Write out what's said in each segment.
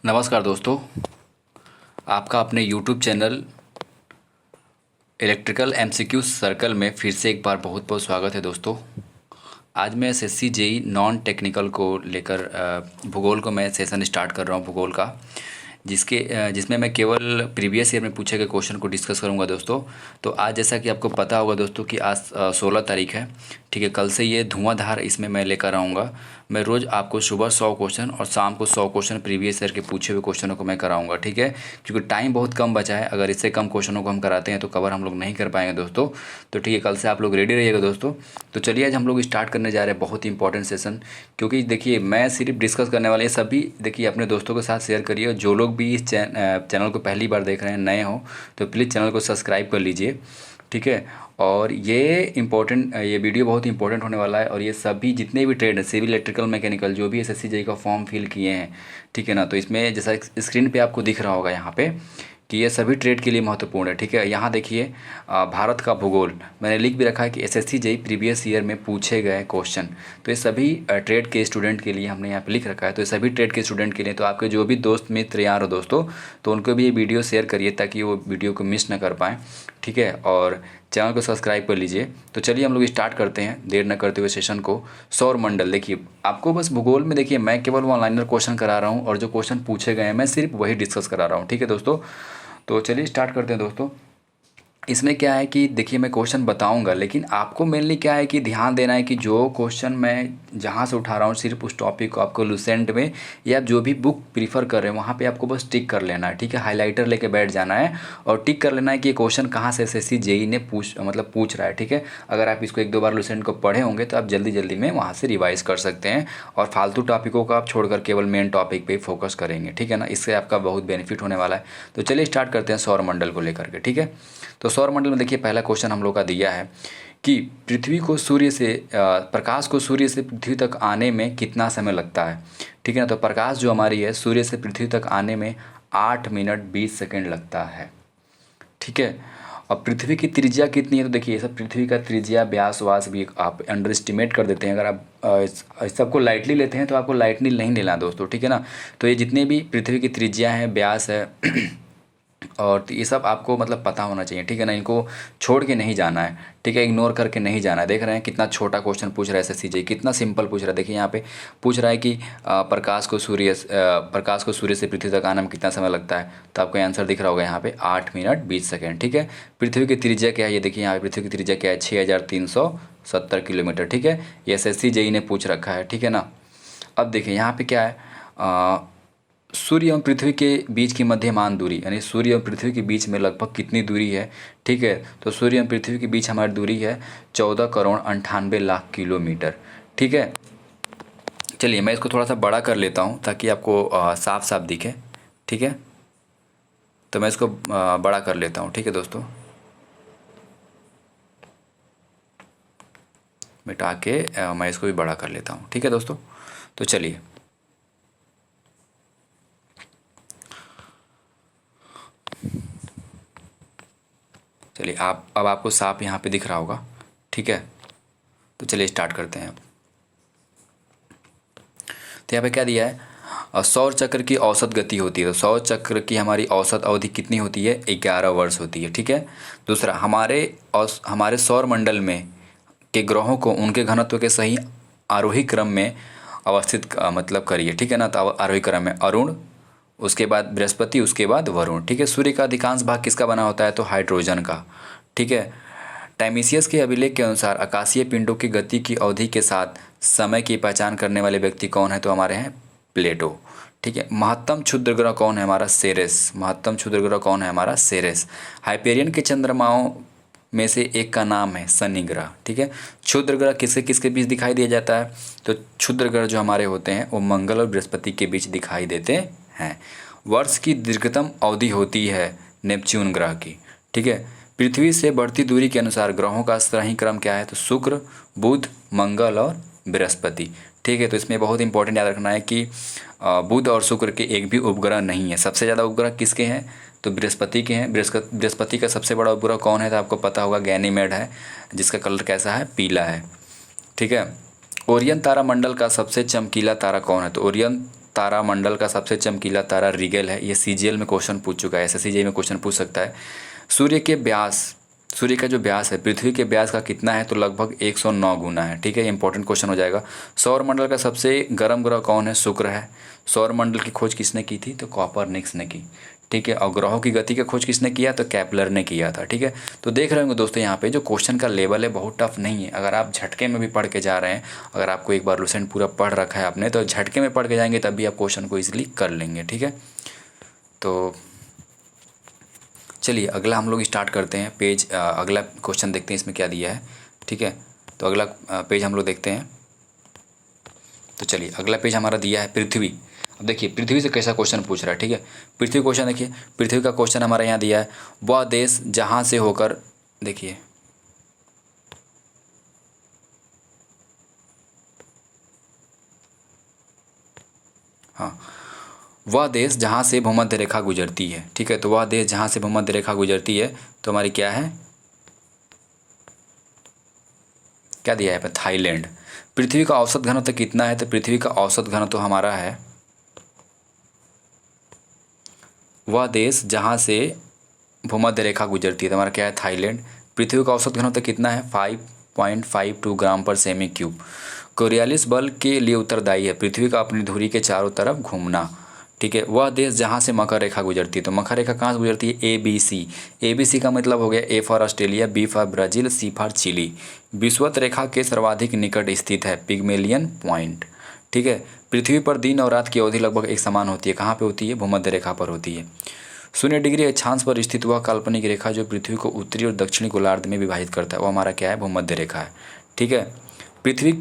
नमस्कार दोस्तों, आपका अपने YouTube channel electrical MCQ circle में फिर से एक बार बहुत बहुत स्वागत है दोस्तों। आज मैं एसएससी जेई नॉन टेक्निकल को लेकर भूगोल को मैं सेशन स्टार्ट कर रहा हूँ भूगोल का, जिसमें मैं केवल प्रीवियस ईयर में पूछे गए क्वेश्चन को डिस्कस करूंगा दोस्तों। तो आज जैसा कि आपको पता होगा दोस्तों कि आज 16 तारीख है, ठीक है। कल से ये धुआंधार इसमें मैं लेकर आऊँगा। मैं रोज़ आपको सुबह 100 क्वेश्चन और शाम को 100 क्वेश्चन प्रीवियस ईयर के पूछे हुए क्वेश्चनों को मैं कराऊंगा, ठीक है। क्योंकि टाइम बहुत कम बचा है, अगर इससे कम क्वेश्चनों को हम कराते हैं तो कवर हम लोग नहीं कर पाएंगे दोस्तों। तो ठीक है, कल से आप लोग रेडी रहिएगा दोस्तों। तो चलिए आज हम लोग स्टार्ट करने जा रहे हैं बहुत ही इंपॉर्टेंट सेशन। क्योंकि देखिए मैं सिर्फ डिस्कस करने वाले सभी देखिए अपने दोस्तों के साथ शेयर करिए। जो लोग भी इस चैनल को पहली बार देख रहे हैं, नए हो तो प्लीज़ चैनल को सब्सक्राइब कर लीजिए, ठीक है। और ये वीडियो बहुत इंपॉर्टेंट होने वाला है। और ये सभी जितने भी ट्रेड हैं, सिविल, इलेक्ट्रिकल, मैकेनिकल, जो भी एसएससी जेईई का फॉर्म फिल किए हैं, ठीक है ना। तो इसमें जैसा स्क्रीन पे आपको दिख रहा होगा यहाँ पे कि ये सभी ट्रेड के लिए महत्वपूर्ण है, ठीक है। यहाँ देखिए भारत का भूगोल मैंने लिख भी रखा है कि एसएससी जेईई प्रीवियस ईयर में पूछे गए क्वेश्चन। तो ये सभी ट्रेड के स्टूडेंट के लिए हमने यहाँ पे लिख रखा है। तो ये सभी ट्रेड के स्टूडेंट के लिए, तो आपके जो भी दोस्त मित्र यार हो दोस्तों, तो उनको भी ये वीडियो शेयर करिए ताकि वो वीडियो को मिस ना कर पाएँ, ठीक है। और चैनल को सब्सक्राइब कर लीजिए। तो चलिए हम लोग स्टार्ट करते हैं देर न करते हुए सेशन को। सौर मंडल देखिए, आपको बस भूगोल में देखिए मैं केवल वो ऑनलाइनर क्वेश्चन करा रहा हूँ और जो क्वेश्चन पूछे गए हैं मैं सिर्फ वही डिस्कस करा रहा हूँ, ठीक है दोस्तों। तो चलिए स्टार्ट करते हैं दोस्तों। इसमें क्या है कि देखिए मैं क्वेश्चन बताऊंगा, लेकिन आपको मेनली क्या है कि ध्यान देना है कि जो क्वेश्चन मैं जहां से उठा रहा हूं सिर्फ उस टॉपिक को आपको लुसेंट में या जो भी बुक प्रीफर कर रहे हैं वहां पे आपको बस टिक कर लेना है, ठीक है। हाइलाइटर लेके बैठ जाना है और टिक कर लेना है कि ये क्वेश्चन कहाँ से एसएससी जेईई ने पूछ रहा है, ठीक है। अगर आप इसको 1-2 बार लुसेंट को पढ़े होंगे तो आप जल्दी जल्दी में वहाँ से रिवाइज कर सकते हैं और फालतू टॉपिकों को आप छोड़कर केवल मेन टॉपिक पे फोकस करेंगे, ठीक है ना। इससे आपका बहुत बेनिफिट होने वाला है। तो चलिए स्टार्ट करते हैं सौर मंडल को लेकर के, ठीक है। तो सौर मंडल में देखिए पहला क्वेश्चन हम लोग का दिया है कि प्रकाश को सूर्य से पृथ्वी तक आने में कितना समय लगता है, ठीक है ना। तो प्रकाश जो हमारी है सूर्य से पृथ्वी तक आने में 8 मिनट 20 सेकेंड लगता है, ठीक है। और पृथ्वी की त्रिज्या कितनी है, तो देखिए सब पृथ्वी का त्रिज्या व्यास वास भी आप अंडर एस्टिमेट कर देते हैं। अगर आप इस सबको लाइटली लेते हैं तो आपको लाइटली नहीं लेना दोस्तों, ठीक है ना। तो ये जितने भी पृथ्वी की त्रिज्या है, व्यास है और ये सब आपको मतलब पता होना चाहिए, ठीक है ना। इनको छोड़ के नहीं जाना है, ठीक है, इग्नोर करके नहीं जाना है। देख रहे हैं कितना छोटा क्वेश्चन पूछ रहा है एसएससी जेईई, कितना सिंपल पूछ रहा है। देखिए यहाँ पे पूछ रहा है कि प्रकाश को सूर्य से पृथ्वी तक आने में कितना समय लगता है। तो आपको आंसर दिख रहा होगा यहाँ पे 8 मिनट 20 सेकेंड, ठीक है। पृथ्वी की त्रिज्या क्या है, ये देखिए यहाँ पे पृथ्वी की त्रिज्या क्या है, 6370 किलोमीटर, ठीक है। ये एसएससी जेईई ने पूछ रखा है, ठीक है ना। अब देखिए यहाँ पे क्या है, सूर्य एवं पृथ्वी के बीच की मध्यमान दूरी, यानी सूर्य एवं पृथ्वी के बीच में लगभग कितनी दूरी है, ठीक है। तो सूर्य एवं पृथ्वी के बीच हमारी दूरी है 14 करोड़ 98 लाख किलोमीटर, ठीक है। चलिए मैं इसको थोड़ा सा बड़ा कर लेता हूँ ताकि आपको साफ साफ दिखे, ठीक है। तो मैं इसको बड़ा कर लेता हूँ, ठीक है दोस्तों। मिटा के मैं इसको भी बड़ा कर लेता हूँ, ठीक है दोस्तों। तो चलिए अब आपको साफ यहाँ पे दिख रहा होगा, ठीक है। तो चलिए स्टार्ट करते हैं। तो यहाँ पे क्या दिया है, सौर चक्र की औसत गति होती है। तो सौर चक्र की हमारी औसत अवधि कितनी होती है, 11 वर्ष होती है, ठीक है। दूसरा, हमारे सौर मंडल में के ग्रहों को उनके घनत्व के सही आरोही क्रम में अवस्थित मतलब करिए, ठीक है ना। तो आरोही क्रम में अरुण, उसके बाद बृहस्पति, उसके बाद वरुण, ठीक है। सूर्य का अधिकांश भाग किसका बना होता है, तो हाइड्रोजन का, ठीक है। टाइमिसियस के अभिलेख के अनुसार आकाशीय पिंडों की गति की अवधि के साथ समय की पहचान करने वाले व्यक्ति कौन है, तो हमारे हैं प्लेटो, ठीक है। महत्तम क्षुद्र ग्रह कौन है, हमारा सेरेस। महत्तम क्षुद्र ग्रह कौन है, हमारा सेरेस। हाइपेरियन के चंद्रमाओं में से एक का नाम है शनि ग्रह, ठीक है। क्षुद्र ग्रह किसके किसके बीच दिखाई दिया जाता है, तो क्षुद्र ग्रह जो हमारे होते हैं वो मंगल और बृहस्पति के बीच दिखाई देते हैं। वर्ष की दीर्घतम अवधि होती है नेपच्यून ग्रह की, ठीक है। पृथ्वी से बढ़ती दूरी के अनुसार ग्रहों का सही क्रम क्या है, तो शुक्र, बुध, मंगल और बृहस्पति, ठीक है। तो इसमें बहुत इंपॉर्टेंट याद रखना है कि बुध और शुक्र के एक भी उपग्रह नहीं है। सबसे ज़्यादा उपग्रह किसके हैं, तो बृहस्पति के हैं। बृहस्पति का सबसे बड़ा उपग्रह कौन है, तो आपको पता होगा गैनीमेड है, जिसका कलर कैसा है, पीला है, ठीक है। ओरियन तारा मंडल का सबसे चमकीला तारा कौन है, तो ओरियन तारामंडल का सबसे चमकीला तारा रिगेल है। ये सीजीएल में क्वेश्चन पूछ चुका है, एसएससी में क्वेश्चन पूछ सकता है। सूर्य के व्यास, सूर्य का जो व्यास है पृथ्वी के व्यास का कितना है, तो लगभग 109 गुना है। ठीक है, इंपॉर्टेंट क्वेश्चन हो जाएगा। सौरमंडल का सबसे गर्म ग्रह कौन है, शुक्र है। सौरमंडल की खोज किसने की थी, तो कॉपरनिकस ने की। ठीक है, और ग्रहों की गति का खोज किसने किया, तो केपलर ने किया था। ठीक है, तो देख रहे होंगे दोस्तों यहाँ पे जो क्वेश्चन का लेवल है बहुत टफ नहीं है। अगर आप झटके में भी पढ़ के जा रहे हैं, अगर आपको एक बार लुसेंट पूरा पढ़ रखा है आपने, तो झटके में पढ़ के जाएंगे तब भी आप क्वेश्चन को ईजिली कर लेंगे। ठीक है, तो चलिए अगला हम लोग स्टार्ट करते हैं। पेज अगला क्वेश्चन देखते हैं इसमें क्या दिया है। ठीक है, तो अगला पेज हम लोग देखते हैं। तो चलिए अगला पेज हमारा दिया है पृथ्वी। अब देखिए पृथ्वी से कैसा क्वेश्चन पूछ रहा है। ठीक है, पृथ्वी क्वेश्चन देखिए, पृथ्वी का क्वेश्चन हमारा यहाँ दिया है, वह देश जहाँ से होकर, देखिए हाँ, वह देश जहाँ से भूमध्य रेखा गुजरती है। ठीक है, तो वह देश जहाँ से भूमध्य रेखा गुजरती है, तो हमारी क्या है, क्या दिया है, थाईलैंड। पृथ्वी का औसत घनत्व कितना है, तो पृथ्वी का औसत घनत्व हमारा है, वह देश जहाँ से भूमध्य रेखा गुजरती है, तो हमारा क्या है, थाईलैंड। पृथ्वी का औसत घनत्व कितना है, 5.52 ग्राम पर सेमी क्यूब। कोरियालिस बल के लिए उत्तरदायी है पृथ्वी का अपनी धुरी के चारों तरफ घूमना। ठीक है, वह देश जहाँ से मकर रेखा गुजरती है, तो मकर रेखा कहाँ से गुजरती है, ABC। ABC का मतलब हो गया A for Australia, B for Brazil, C for Chile. विषुवत रेखा के सर्वाधिक निकट स्थित है पिग्मेलियन पॉइंट। ठीक है, पृथ्वी पर दिन और रात की अवधि लगभग एक समान होती है, कहाँ पे होती है, भूमध्य रेखा पर होती है। 0 डिग्री अक्षांश पर स्थित वह काल्पनिक रेखा जो पृथ्वी को उत्तरी और दक्षिणी गोलार्ध में विभाजित करता है, वो हमारा क्या है, भूमध्य रेखा है। ठीक है, पृथ्वी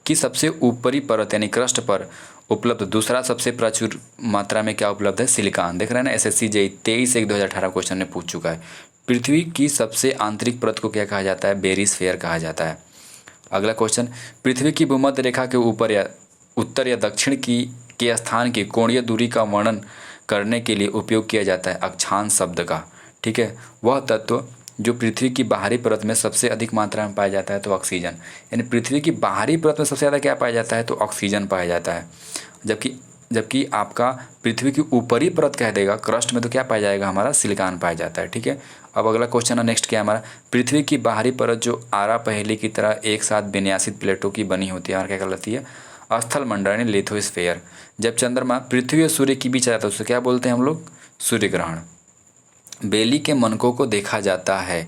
की सबसे ऊपरी परत यानी क्रस्ट पर उपलब्ध दूसरा सबसे प्रचुर मात्रा में क्या उपलब्ध है, सिलिकॉन। देख रहे हैं ना, एसएससी जेई 23/1/2018 क्वेश्चन में पूछ चुका है। पृथ्वी की सबसे आंतरिक परत को क्या कहा जाता है, बेरिस्फेयर कहा जाता है। अगला क्वेश्चन, पृथ्वी की भूमध्य रेखा के ऊपर या उत्तर या दक्षिण के स्थान की कोणीय दूरी का वर्णन करने के लिए उपयोग किया जाता है अक्षांश शब्द का। ठीक है, वह तत्व जो पृथ्वी की बाहरी परत में सबसे अधिक मात्रा में पाया जाता है, तो ऑक्सीजन। यानी पृथ्वी की बाहरी परत में सबसे ज़्यादा क्या पाया जाता है, तो ऑक्सीजन पाया जाता है। जबकि आपका पृथ्वी की ऊपरी परत कह देगा क्रस्ट में, तो क्या पाया जाएगा, हमारा सिलिकॉन पाया जाता है। ठीक है, अब अगला क्वेश्चन है नेक्स्ट क्या है हमारा, पृथ्वी की बाहरी परत जो आरा पहेली की तरह एक साथ विन्यासित प्लेटों की बनी होती है, हमारा क्या कहलाती है, स्थल मंडल यानी लिथोस्फेयर। जब चंद्रमा पृथ्वी और सूर्य के बीच आता है उसे क्या बोलते हैं हम लोग, सूर्य ग्रहण। बेली के मनकों को देखा जाता है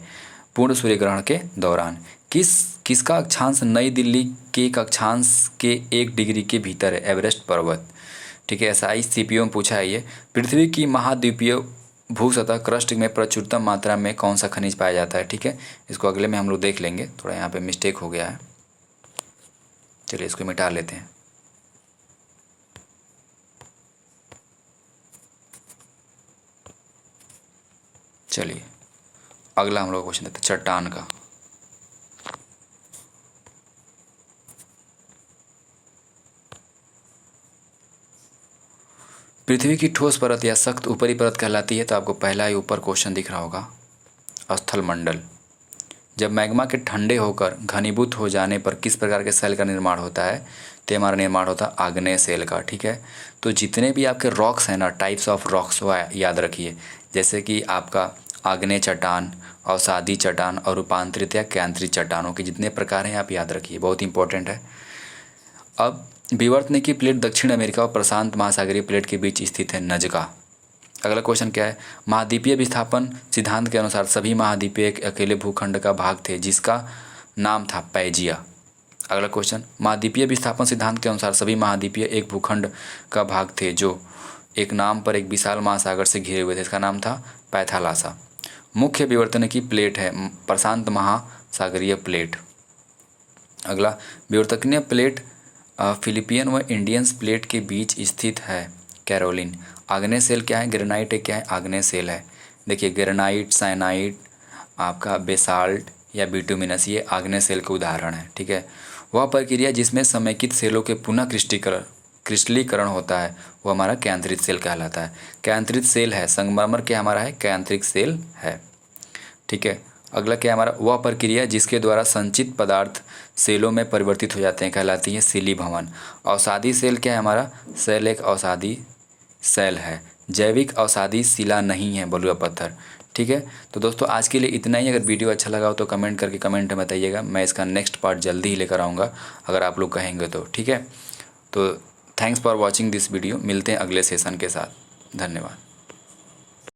पूर्ण सूर्य ग्रहण के दौरान। किसका अक्षांश नई दिल्ली के एक अक्षांश के 1 डिग्री के भीतर है, एवरेस्ट पर्वत। ठीक है, ऐसा सीपीओ में पूछा है ये। पृथ्वी की महाद्वीपीय भूसतह क्रस्ट में प्रचुरतम मात्रा में कौन सा खनिज पाया जाता है। ठीक है, इसको अगले में हम लोग देख लेंगे, थोड़ा यहाँ पे मिस्टेक हो गया है, चलिए इसको मिटा लेते हैं। चलिए अगला हम लोग क्वेश्चन देखते हैं चट्टान का। पृथ्वी की ठोस परत या सख्त ऊपरी परत कहलाती है, तो आपको पहला ही ऊपर क्वेश्चन दिख रहा होगा, स्थल मंडल। जब मैग्मा के ठंडे होकर घनीभूत हो जाने पर किस प्रकार के सेल का निर्माण होता है, तो हमारा निर्माण होता है आग्नेय सेल का। ठीक है, तो जितने भी आपके रॉक्स हैं ना, टाइप्स ऑफ रॉक्स वो याद रखिए, जैसे कि आपका आग्नेय चट्टान, अवसादी चट्टान और रूपांतरित या केंद्रित चट्टानों के जितने प्रकार हैं आप याद रखिए, बहुत इंपॉर्टेंट है। अब विवर्तनिकी प्लेट दक्षिण अमेरिका और प्रशांत महासागरीय प्लेट के बीच स्थित है, नजका। अगला क्वेश्चन क्या है, महाद्वीपीय विस्थापन सिद्धांत के अनुसार सभी महाद्वीप एक अकेले भूखंड का भाग थे जिसका नाम था पैजिया। अगला क्वेश्चन, महाद्वीपीय विस्थापन सिद्धांत के अनुसार सभी महाद्वीपीय एक भूखंड का भाग थे जो एक नाम पर एक विशाल महासागर से घिरे हुए थे, इसका नाम था पैथालासा। मुख्य विवर्तनिकी प्लेट है प्रशांत महासागरीय प्लेट। अगला, विवर्तनीय प्लेट फिलिपियन व इंडियंस प्लेट के बीच स्थित है, कैरोलिन। आग्नेय सेल क्या है, ग्रेनाइट है, क्या है, आग्नेय सेल है। देखिए ग्रेनाइट, साइनाइट, आपका बेसाल्ट या बिटुमिनस, ये आग्नेय सेल के उदाहरण है। ठीक है, वह प्रक्रिया जिसमें समेकित सेलों के पुनः क्रिस्टलीकरण होता है वो हमारा केंद्रित सेल कहलाता है। केंद्रित सेल है, संगमरमर क्या हमारा है, केंद्रित सेल है। ठीक है, अगला क्या है हमारा, वह प्रक्रिया जिसके द्वारा संचित पदार्थ सेलों में परिवर्तित हो जाते हैं कहलाती है शिलीभवन। अवसादी सेल क्या है हमारा, सेल एक अवसादी सेल है। जैविक अवसादी शिला नहीं है बलुआ पत्थर। ठीक है, तो दोस्तों आज के लिए इतना ही। अगर वीडियो अच्छा लगा हो तो कमेंट करके कमेंट में बताइएगा, मैं इसका नेक्स्ट पार्ट जल्दी ही लेकर आऊँगा अगर आप लोग कहेंगे तो। ठीक है, तो thanks for watching this video. मिलते हैं अगले सेशन के साथ। धन्यवाद।